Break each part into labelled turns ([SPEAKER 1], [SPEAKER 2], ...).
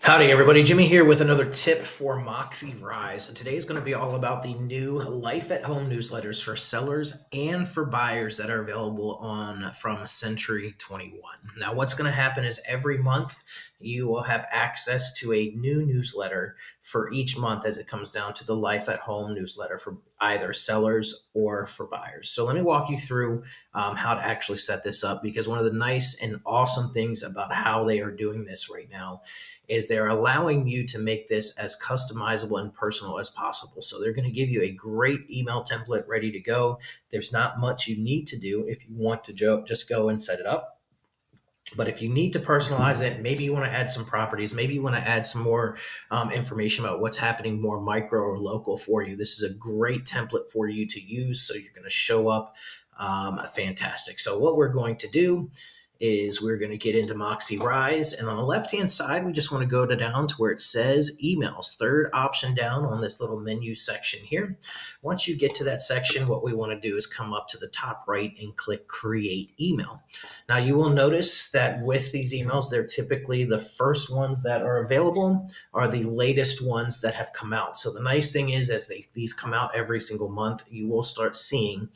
[SPEAKER 1] Howdy, everybody. Jimmy here with another tip for Moxi Rise. And today is going to be all about the new Life at Home newsletters for sellers and for buyers that are available on from Century 21. Now, what's going to happen is every month you will have access to a new newsletter for each month as it comes down to the Life at Home newsletter for either sellers or for buyers. So let me walk you through how to actually set this up, because one of the nice and awesome things about how they are doing this right now is they're allowing you to make this as customizable and personal as possible. So they're going to give you a great email template ready to go. There's not much you need to do if you want to just go and set it up. But if you need to personalize it, maybe you want to add some properties, maybe you want to add some more information about what's happening more micro or local for you, this is a great template for you to use. So you're going to show up fantastic. So what we're going to do is we're going to get into Moxi Rise. And on the left-hand side, we just want to go down to where it says emails, third option down on this little menu section here. Once you get to that section, what we want to do is come up to the top right and click Create Email. Now, you will notice that with these emails, they're typically the first ones that are available are the latest ones that have come out. So the nice thing is, as these come out every single month, you will start seeing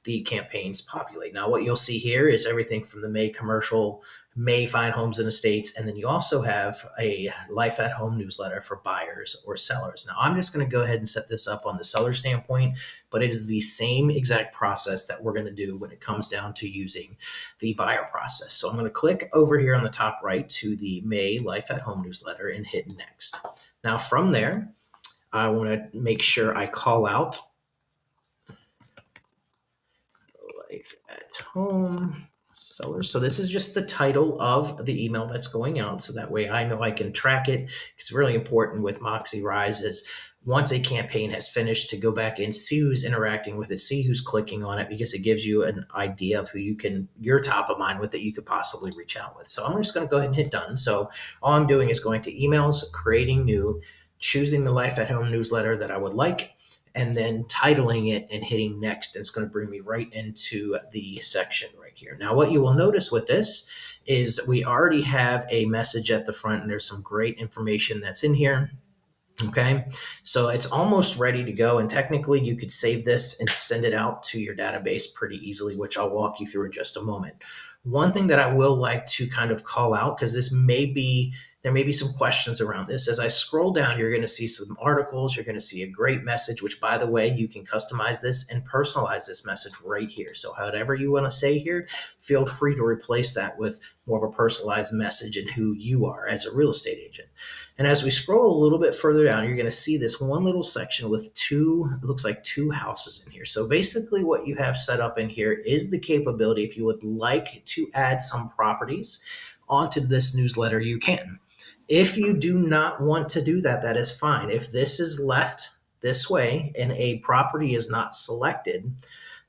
[SPEAKER 1] the campaigns populate. Now, what you'll see here is everything from the May commercial, May Find Homes and Estates, and then you also have a Life at Home newsletter for buyers or sellers. Now, I'm just going to go ahead and set this up on the seller standpoint, but it is the same exact process that we're going to do when it comes down to using the buyer process. So I'm going to click over here on the top right to the May Life at Home newsletter and hit Next. Now, from there, I want to make sure I call out Life at Home sellers. So this is just the title of the email that's going out. So that way I know I can track it. It's really important with Moxi Rise is once a campaign has finished to go back and see who's interacting with it, see who's clicking on it, because it gives you an idea of who you're top of mind with that you could possibly reach out with. So I'm just going to go ahead and hit done. So all I'm doing is going to emails, creating new, choosing the Life at Home newsletter that I would like, and then titling it and hitting next. It's going to bring me right into the section right here. Now, what you will notice with this is we already have a message at the front, and there's some great information that's in here. Okay, so it's almost ready to go. And technically, you could save this and send it out to your database pretty easily, which I'll walk you through in just a moment. One thing that I will like to kind of call out, because there may be some questions around this. As I scroll down, you're going to see some articles. You're going to see a great message, which, by the way, you can customize this and personalize this message right here. So however you want to say here, feel free to replace that with more of a personalized message and who you are as a real estate agent. And as we scroll a little bit further down, you're going to see this one little section with it looks like two houses in here. So basically what you have set up in here is the capability, if you would like to add some properties onto this newsletter, you can. If you do not want to do that, that is fine. If this is left this way and a property is not selected,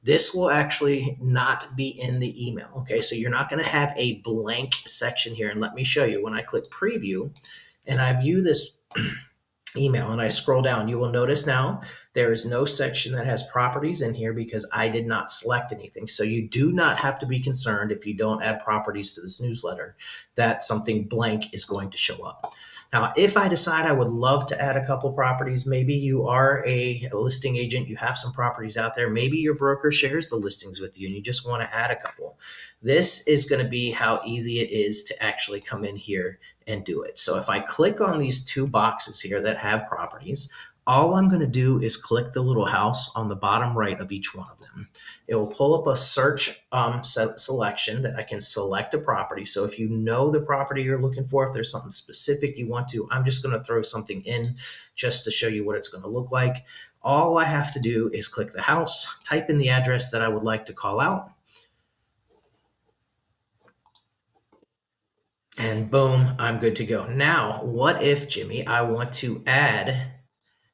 [SPEAKER 1] this will actually not be in the email. Okay, so you're not going to have a blank section here. And let me show you. When I click preview and I view this email and I scroll down, you will notice now there is no section that has properties in here because I did not select anything. So you do not have to be concerned if you don't add properties to this newsletter that something blank is going to show up. Now, if I decide I would love to add a couple properties, maybe you are a listing agent, you have some properties out there, maybe your broker shares the listings with you and you just want to add a couple. This is going to be how easy it is to actually come in here and do it. So if I click on these two boxes here that have properties, all I'm going to do is click the little house on the bottom right of each one of them. It will pull up a search selection that I can select a property. So if you know the property you're looking for, if there's something specific you want to, I'm just going to throw something in just to show you what it's going to look like. All I have to do is click the house, type in the address that I would like to call out, and boom, I'm good to go. Now, what if, Jimmy, I want to add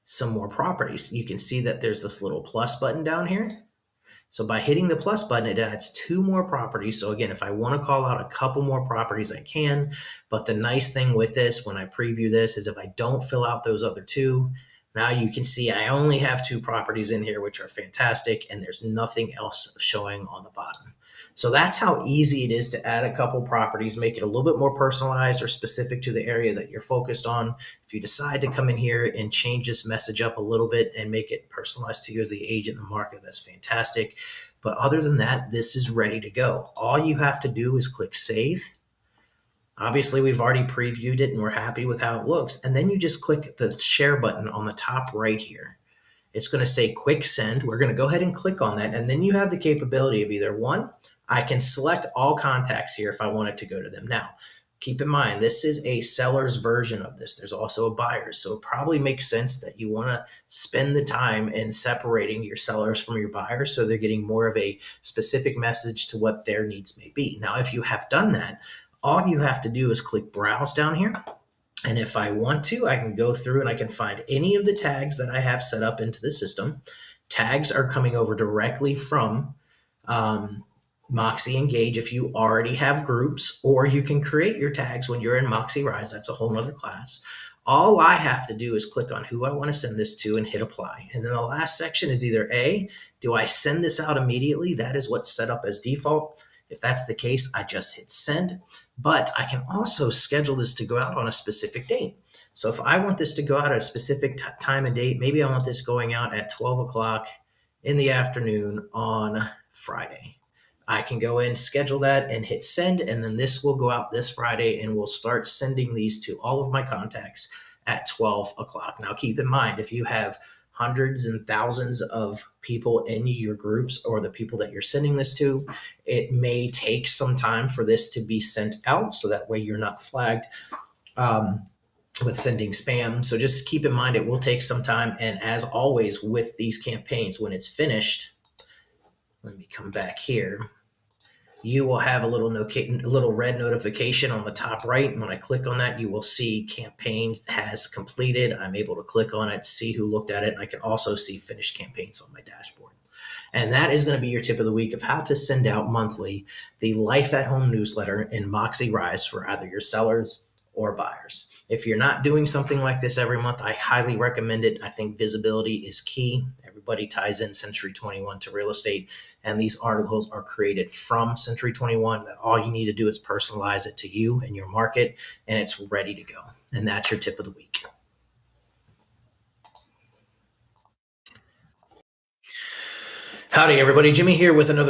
[SPEAKER 1] some more properties? You can see that there's this little plus button down here. So by hitting the plus button, it adds two more properties. So again, if I want to call out a couple more properties, I can. But the nice thing with this, when I preview this, is if I don't fill out those other two, now you can see I only have two properties in here, which are fantastic, and there's nothing else showing on the bottom. So that's how easy it is to add a couple properties, make it a little bit more personalized or specific to the area that you're focused on. If you decide to come in here and change this message up a little bit and make it personalized to you as the agent in the market, that's fantastic. But other than that, this is ready to go. All you have to do is click save. Obviously, we've already previewed it and we're happy with how it looks. And then you just click the share button on the top right here. It's going to say quick send. We're going to go ahead and click on that. And then you have the capability of either one, I can select all contacts here if I wanted to go to them. Now, keep in mind, this is a seller's version of this. There's also a buyer's. So it probably makes sense that you want to spend the time in separating your sellers from your buyers so they're getting more of a specific message to what their needs may be. Now, if you have done that, all you have to do is click browse down here. And if I want to, I can go through and I can find any of the tags that I have set up into the system. Tags are coming over directly from Moxi Engage if you already have groups, or you can create your tags when you're in Moxi Rise. That's a whole nother class. All I have to do is click on who I want to send this to and hit apply. And then the last section is either A, do I send this out immediately? That is what's set up as default. If that's the case, I just hit send. But I can also schedule this to go out on a specific date. So if I want this to go out at a specific time and date, maybe I want this going out at 12 o'clock in the afternoon on Friday. I can go in, schedule that, and hit send, and then this will go out this Friday, and we'll start sending these to all of my contacts at 12 o'clock. Now, keep in mind, if you have hundreds and thousands of people in your groups or the people that you're sending this to, it may take some time for this to be sent out, so that way you're not flagged with sending spam. So just keep in mind, it will take some time, and as always with these campaigns, when it's finished, let me come back here. You will have a little red notification on the top right. And when I click on that, you will see campaigns has completed. I'm able to click on it, see who looked at it. And I can also see finished campaigns on my dashboard. And that is going to be your tip of the week of how to send out monthly the Life at Home newsletter in Moxi Rise for either your sellers or buyers. If you're not doing something like this every month, I highly recommend it. I think visibility is key. Everybody ties in Century 21 to real estate, and these articles are created from Century 21. All you need to do is personalize it to you and your market, and it's ready to go. And that's your tip of the week. Howdy, everybody. Jimmy here with another